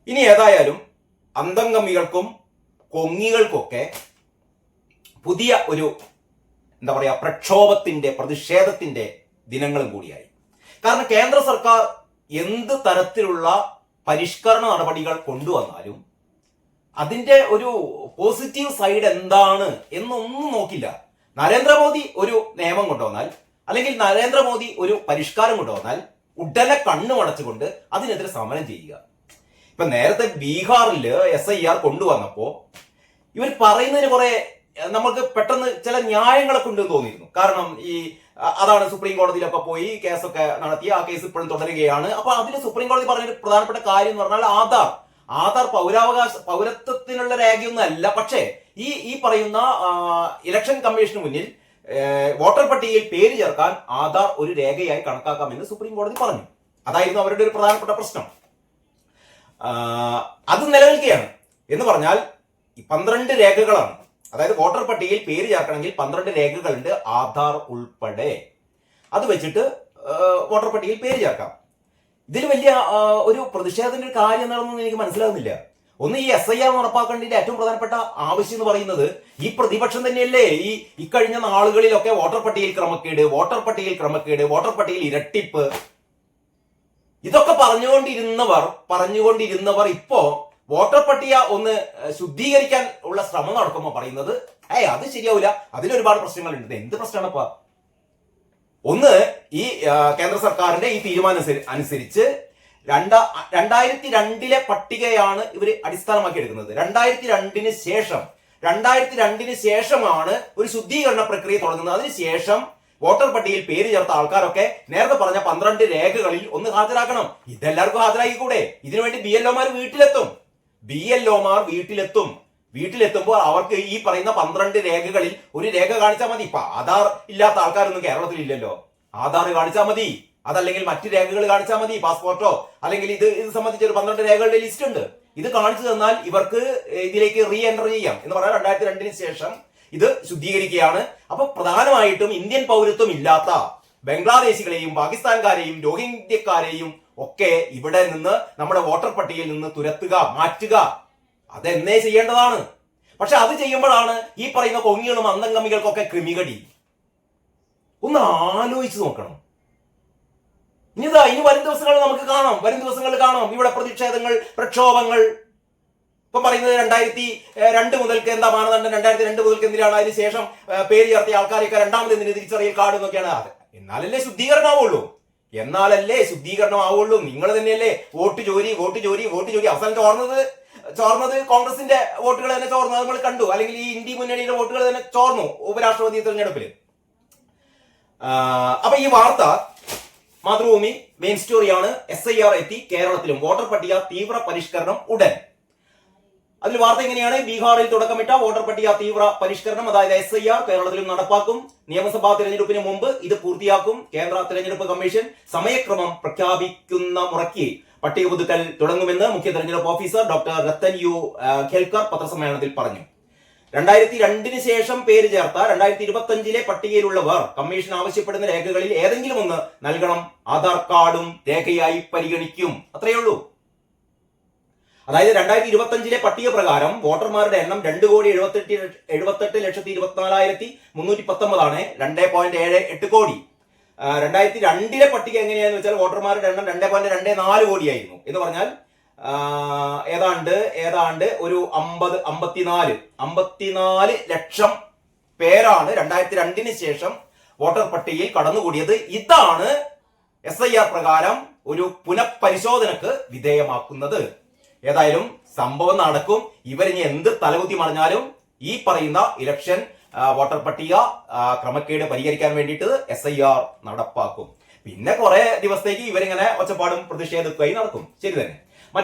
ഇനി ഏതായാലും അന്തംഗമികൾക്കും കൊങ്ങികൾക്കൊക്കെ പുതിയ ഒരു പ്രക്ഷോഭത്തിന്റെ പ്രതിഷേധത്തിന്റെ ദിനങ്ങളും കൂടിയായി. കാരണം കേന്ദ്ര സർക്കാർ എന്ത് തരത്തിലുള്ള പരിഷ്കരണ നടപടികൾ കൊണ്ടുവന്നാലും അതിന്റെ ഒരു പോസിറ്റീവ് സൈഡ് എന്താണ് എന്നൊന്നും നോക്കില്ല. നരേന്ദ്രമോദി ഒരു നിയമം കൊണ്ടുവന്നാൽ അല്ലെങ്കിൽ നരേന്ദ്രമോദി ഒരു പരിഷ്കാരം കൊണ്ടുവന്നാൽ ഉടനെ കണ്ണുമടച്ചുകൊണ്ട് അതിനെതിരെ സമരം ചെയ്യുക. ഇപ്പൊ നേരത്തെ ബീഹാറിൽ SIR കൊണ്ടുവന്നപ്പോ ഇവർ പറയുന്നതിന് കുറെ നമുക്ക് പെട്ടെന്ന് ചില ന്യായങ്ങളൊക്കെ ഉണ്ടെന്ന് തോന്നിയിരുന്നു. കാരണം അതാണ് സുപ്രീം കോടതിയിലൊക്കെ പോയി കേസൊക്കെ നടത്തി, ആ കേസ് ഇപ്പോഴും തുടരുകയാണ്. അപ്പൊ അതിന് സുപ്രീം കോടതി പറഞ്ഞ പ്രധാനപ്പെട്ട കാര്യം എന്ന് പറഞ്ഞാൽ ആധാർ പൗരത്വത്തിനുള്ള രേഖയൊന്നും അല്ല. പക്ഷേ ഈ പറയുന്ന ഇലക്ഷൻ കമ്മീഷന് മുന്നിൽ വോട്ടർ പട്ടികയിൽ പേര് ചേർക്കാൻ ആധാർ ഒരു രേഖയായി കണക്കാക്കാമെന്ന് സുപ്രീം കോടതി പറഞ്ഞു. അതായിരുന്നു അവരുടെ ഒരു പ്രധാനപ്പെട്ട പ്രശ്നം. അത് നിലനിൽക്കുകയാണ്. എന്ന് പറഞ്ഞാൽ 12 രേഖകളാണ്. അതായത് വോട്ടർ പട്ടികയിൽ പേര് ചേർക്കണമെങ്കിൽ 12 രേഖകളുണ്ട്, ആധാർ ഉൾപ്പെടെ. അത് വെച്ചിട്ട് വോട്ടർ പട്ടികയിൽ പേര് ചേർക്കാം. ഇതിൽ വലിയ ഒരു പ്രതിഷേധത്തിന്റെ ഒരു കാര്യം എന്താണെന്ന് എനിക്ക് മനസ്സിലാകുന്നില്ല. ഒന്ന്, ഈ SIR നടപ്പാക്കേണ്ടതിന്റെ ഏറ്റവും പ്രധാനപ്പെട്ട ആവശ്യം എന്ന് പറയുന്നത് ഈ പ്രതിപക്ഷം തന്നെയല്ലേ ഈ കഴിഞ്ഞ നാളുകളിലൊക്കെ വോട്ടർ പട്ടികയിൽ ക്രമക്കേട്, വോട്ടർ പട്ടികയിൽ ഇരട്ടിപ്പ്, ഇതൊക്കെ പറഞ്ഞുകൊണ്ടിരുന്നവർ ഇപ്പോ വോട്ടർ പട്ടിക ഒന്ന് ശുദ്ധീകരിക്കാൻ ഉള്ള ശ്രമം നടക്കുമ്പോൾ പറയുന്നത് അത് ശരിയാവില്ല, അതിലൊരുപാട് പ്രശ്നങ്ങളുണ്ട്. എന്ത് പ്രശ്നമാണപ്പാ? ഒന്ന്, ഈ കേന്ദ്ര സർക്കാരിന്റെ ഈ തീരുമാനം അനുസരിച്ച് 2002 പട്ടികയാണ് ഇവർ അടിസ്ഥാനമാക്കി എടുക്കുന്നത്. 2002 ശേഷമാണ് ഒരു ശുദ്ധീകരണ പ്രക്രിയ തുടങ്ങുന്നത്. അതിനുശേഷം വോട്ടർ പട്ടികയിൽ പേര് ചേർത്ത ആൾക്കാരൊക്കെ നേരത്തെ പറഞ്ഞ 12 രേഖകളിൽ ഒന്ന് ഹാജരാക്കണം. ഇതെല്ലാവർക്കും ഹാജരാക്കിക്കൂടെ? ഇതിനുവേണ്ടി BLOമാർ വീട്ടിലെത്തുമ്പോൾ അവർക്ക് ഈ പറയുന്ന 12 രേഖകളിൽ ഒരു രേഖ കാണിച്ചാൽ മതി. ഇപ്പൊ ആധാർ ഇല്ലാത്ത ആൾക്കാരൊന്നും കേരളത്തിൽ ഇല്ലല്ലോ. ആധാർ കാണിച്ചാൽ മതി, അതല്ലെങ്കിൽ മറ്റു രേഖകൾ കാണിച്ചാൽ മതി, പാസ്പോർട്ടോ അല്ലെങ്കിൽ ഇത് സംബന്ധിച്ച ഒരു 12 രേഖകളുടെ ലിസ്റ്റ് ഉണ്ട്. ഇത് കാണിച്ചു തന്നാൽ ഇവർക്ക് ഇതിലേക്ക് റീ എൻറ്റർ ചെയ്യാം എന്ന് പറഞ്ഞാൽ 2002 ശേഷം ഇത് ശുദ്ധീകരിക്കുകയാണ്. അപ്പൊ പ്രധാനമായിട്ടും ഇന്ത്യൻ പൗരത്വം ഇല്ലാത്ത ബംഗ്ലാദേശികളെയും പാകിസ്ഥാൻകാരെയും രോഹിംഗ്യക്കാരെയും ഒക്കെ ഇവിടെ നിന്ന് നമ്മുടെ വോട്ടർ പട്ടികയിൽ നിന്ന് മാറ്റുക. അതെന്നേ ചെയ്യേണ്ടതാണ്. പക്ഷെ അത് ചെയ്യുമ്പോഴാണ് ഈ പറയുന്ന കൊങ്ങികളും അന്തംഗമികൾക്കൊക്കെ ക്രിമികടി. ഒന്ന് ആലോചിച്ച് നോക്കണം. ഇനി വരും ദിവസങ്ങളിൽ നമുക്ക് കാണാം ഇവിടെ പ്രതിഷേധങ്ങൾ, പ്രക്ഷോഭങ്ങൾ. ഇപ്പം പറയുന്നത് 2002 മുതൽക്ക് എന്താ മാനദണ്ഡം, 2002 മുതൽക്ക് എന്തിനാണ്, അതിനുശേഷം പേര് ചേർത്തിയ ആൾക്കാരൊക്കെ രണ്ടാമത് എന്തിന് തിരിച്ചറിയൽ കാർഡ് എന്നൊക്കെയാണ്. എന്നാലല്ലേ ശുദ്ധീകരണം ആവുള്ളൂ. നിങ്ങൾ തന്നെയല്ലേ വോട്ട് ചോരി അവസാനം ചോർന്നത് കോൺഗ്രസിന്റെ വോട്ടുകൾ തന്നെ ചോർന്നു, നമ്മൾ കണ്ടു. അല്ലെങ്കിൽ ഈ ഇന്ത്യ മുന്നണിയുടെ വോട്ടുകൾ തന്നെ ചോർന്നു ഉപരാഷ്ട്രപതി തെരഞ്ഞെടുപ്പിൽ. അപ്പൊ ഈ വാർത്ത മാതൃഭൂമി മെയിൻ സ്റ്റോറിയാണ്. SIR എത്തി കേരളത്തിലും, വോട്ടർ പട്ടിക തീവ്ര പരിഷ്കരണം ഉടൻ. അതിൽ വാർത്ത ഇങ്ങനെയാണ്: ബീഹാറിൽ തുടക്കമിട്ട വോട്ടർ പട്ടിക തീവ്ര പരിഷ്കരണം, അതായത് SIR കേരളത്തിലും നടപ്പാക്കും. നിയമസഭാ തിരഞ്ഞെടുപ്പിന് മുമ്പ് ഇത് പൂർത്തിയാക്കും. കേന്ദ്ര തിരഞ്ഞെടുപ്പ് കമ്മീഷൻ സമയക്രമം പ്രഖ്യാപിക്കുന്ന മുറയ്ക്ക് പട്ടിക പുതുക്കൽ തുടങ്ങുമെന്ന് മുഖ്യ തെരഞ്ഞെടുപ്പ് officer doctor Rattan U Khelkar പത്രസമ്മേളനത്തിൽ പറഞ്ഞു. 2002 ശേഷം പേര് ചേർത്ത 2025 പട്ടികയിലുള്ളവർ കമ്മീഷൻ ആവശ്യപ്പെടുന്ന രേഖകളിൽ ഏതെങ്കിലും ഒന്ന് നൽകണം. ആധാർ കാർഡും രേഖയായി പരിഗണിക്കും. അത്രയേ ഉള്ളൂ. അതായത് 2025 പട്ടിക പ്രകാരം വോട്ടർമാരുടെ എണ്ണം 2,78,24,319 ആണ്. 2.78 കോടി. 2002 പട്ടിക എങ്ങനെയാന്ന് വെച്ചാൽ വോട്ടർമാരുടെ എണ്ണം 2.24 കോടിയായിരുന്നു. എന്ന് പറഞ്ഞാൽ ഏതാണ്ട് ഒരു 54 ലക്ഷം പേരാണ് 2002 ശേഷം വോട്ടർ പട്ടികയിൽ കടന്നുകൂടിയത്. ഇതാണ് SIR പ്രകാരം ഒരു പുനഃപരിശോധനക്ക് വിധേയമാക്കുന്നത്. ഏതായാലും സംഭവം നടക്കും. ഇവരിനി എന്ത് തലകുത്തി മറിഞ്ഞാലും ഈ പറയുന്ന ഇലക്ഷൻ വോട്ടർ പട്ടിക ക്രമക്കേട് പരിഹരിക്കാൻ വേണ്ടിയിട്ട് SIR നടപ്പാക്കും. പിന്നെ കുറെ ദിവസത്തേക്ക് ഇവരിങ്ങനെ ഒച്ചപ്പാടും പ്രതിഷേധവുമായി നടക്കും. ശരി തന്നെ.